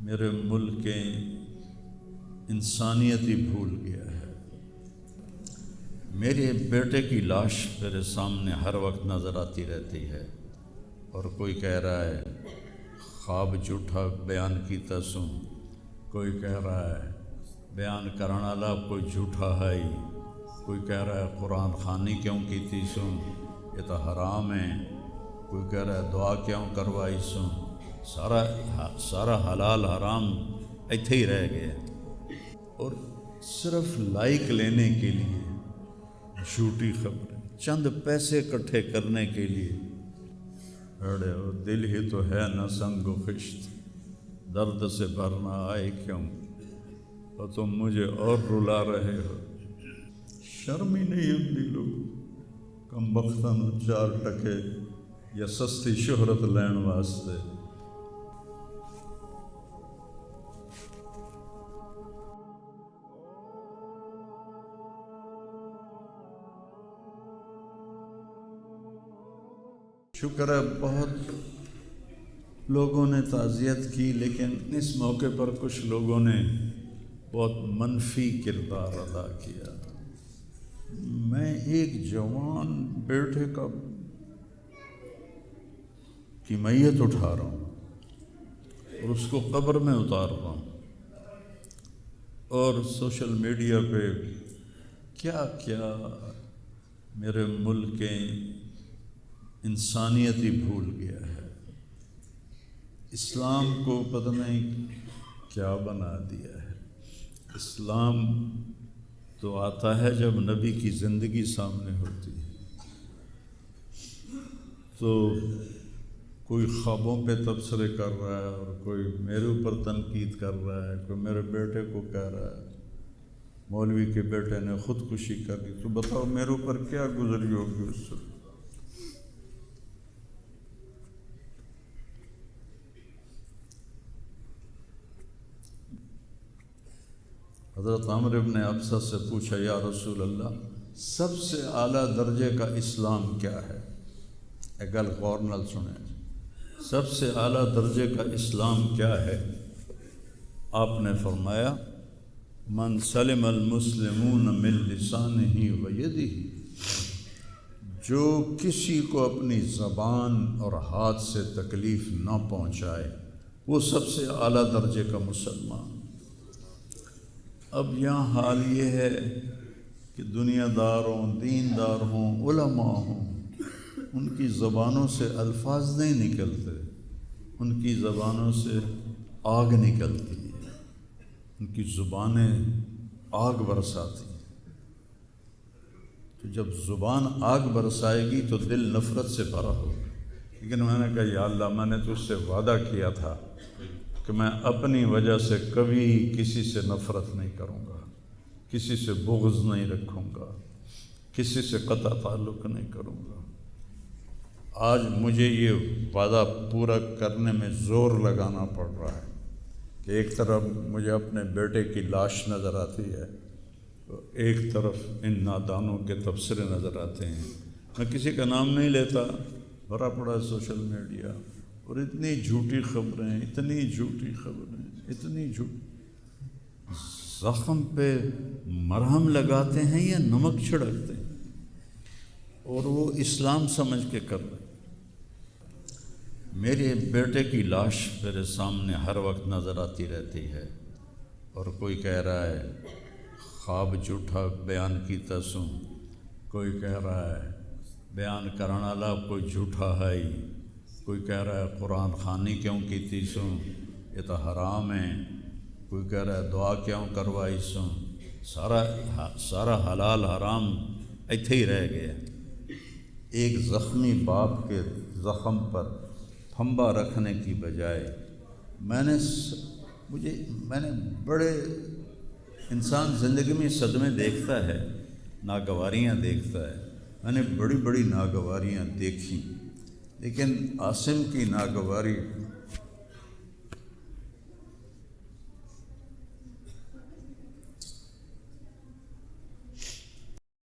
میرے ملک کے انسانیت ہی بھول گیا ہے۔ میرے بیٹے کی لاش میرے سامنے ہر وقت نظر آتی رہتی ہے، اور کوئی کہہ رہا ہے خواب جھوٹا بیان کیتا سوں، کوئی کہہ رہا ہے بیان کرنا والا کوئی جھوٹا ہے ہی، کوئی کہہ رہا ہے قرآن خوانی کیوں کیتی سوں، یہ تو حرام ہے، کوئی کہہ رہا ہے دعا کیوں کروائی سوں۔ سارا حلال حرام ایتھے ہی رہ گیا، اور صرف لائک لینے کے لیے جھوٹی خبریں، چند پیسے اکٹھے کرنے کے لیے۔ ارے وہ دل ہی تو ہے نہ سنگ و خشت، درد سے بھرنا آئے کیوں، اور تم مجھے اور رلا رہے ہو۔ شرم ہی نہیں آتی لوگ کم بختاں نوں 4 ٹکے یا سستی شہرت لین واسطے۔ شکر ہے بہت لوگوں نے تعزیت کی، لیکن اس موقع پر کچھ لوگوں نے بہت منفی کردار ادا کیا۔ میں ایک جوان بیٹے کی میت اٹھا رہا ہوں اور اس کو قبر میں اتار رہا ہوں، اور سوشل میڈیا پہ کیا کیا میرے ملک کے انسانیت ہی بھول گیا ہے۔ اسلام کو پتہ نہیں کیا بنا دیا ہے۔ اسلام تو آتا ہے جب نبی کی زندگی سامنے ہوتی ہے، تو کوئی خوابوں پہ تبصرے کر رہا ہے، اور کوئی میرے اوپر تنقید کر رہا ہے، کوئی میرے بیٹے کو کہہ رہا ہے مولوی کے بیٹے نے خودکشی کر لی، تو بتاؤ میرے اوپر کیا گزری ہوگی اس سے۔ حضرت عمرو بن ابسہ سے پوچھا یا رسول اللہ، سب سے اعلیٰ درجے کا اسلام کیا ہے؟ ایک گل غور نال سنیں، سب سے اعلیٰ درجے کا اسلام کیا ہے؟ آپ نے فرمایا من سلم المسلمون من لسانہ و یدہ، جو کسی کو اپنی زبان اور ہاتھ سے تکلیف نہ پہنچائے وہ سب سے اعلیٰ درجے کا مسلمان۔ اب یہاں حال یہ ہے کہ دنیا دار ہوں، دیندار ہوں، علماء ہوں، ان کی زبانوں سے الفاظ نہیں نکلتے، ان کی زبانوں سے آگ نکلتی ہے، ان کی زبانیں آگ برساتی ہیں۔ تو جب زبان آگ برسائے گی تو دل نفرت سے بھرا ہوگا، لیکن میں نے کہا یا اللہ، میں نے تجھ سے وعدہ کیا تھا کہ میں اپنی وجہ سے کبھی کسی سے نفرت نہیں کروں گا، کسی سے بغض نہیں رکھوں گا، کسی سے قطع تعلق نہیں کروں گا۔ آج مجھے یہ وعدہ پورا کرنے میں زور لگانا پڑ رہا ہے کہ ایک طرف مجھے اپنے بیٹے کی لاش نظر آتی ہے، تو ایک طرف ان نادانوں کے تبصرے نظر آتے ہیں۔ میں کسی کا نام نہیں لیتا، بھرا پڑا سوشل میڈیا، اور اتنی جھوٹی خبریں، اتنی جھوٹی خبریں، اتنی جھوٹی، زخم پہ مرہم لگاتے ہیں یا نمک چھڑکتے ہیں، اور وہ اسلام سمجھ کے کر رہے ہیں۔ میرے بیٹے کی لاش میرے سامنے ہر وقت نظر آتی رہتی ہے، اور کوئی کہہ رہا ہے خواب جھوٹا بیان کیتا سوں، کوئی کہہ رہا ہے بیان کرنا والا کوئی جھوٹا ہے ہی، کوئی کہہ رہا ہے قرآن خوانی کیوں کیتی سوں، یہ تو حرام ہے، کوئی کہہ رہا ہے دعا کیوں کروائی سوں۔ سارا حلال حرام ایتھے ہی رہ گیا۔ ایک زخمی باپ کے زخم پر پھنبا رکھنے کی بجائے میں نے بڑے انسان زندگی میں صدمے دیکھتا ہے، ناگواریاں دیکھتا ہے، میں نے بڑی بڑی ناگواریاں دیکھی، لیکن عاصم کی ناگواری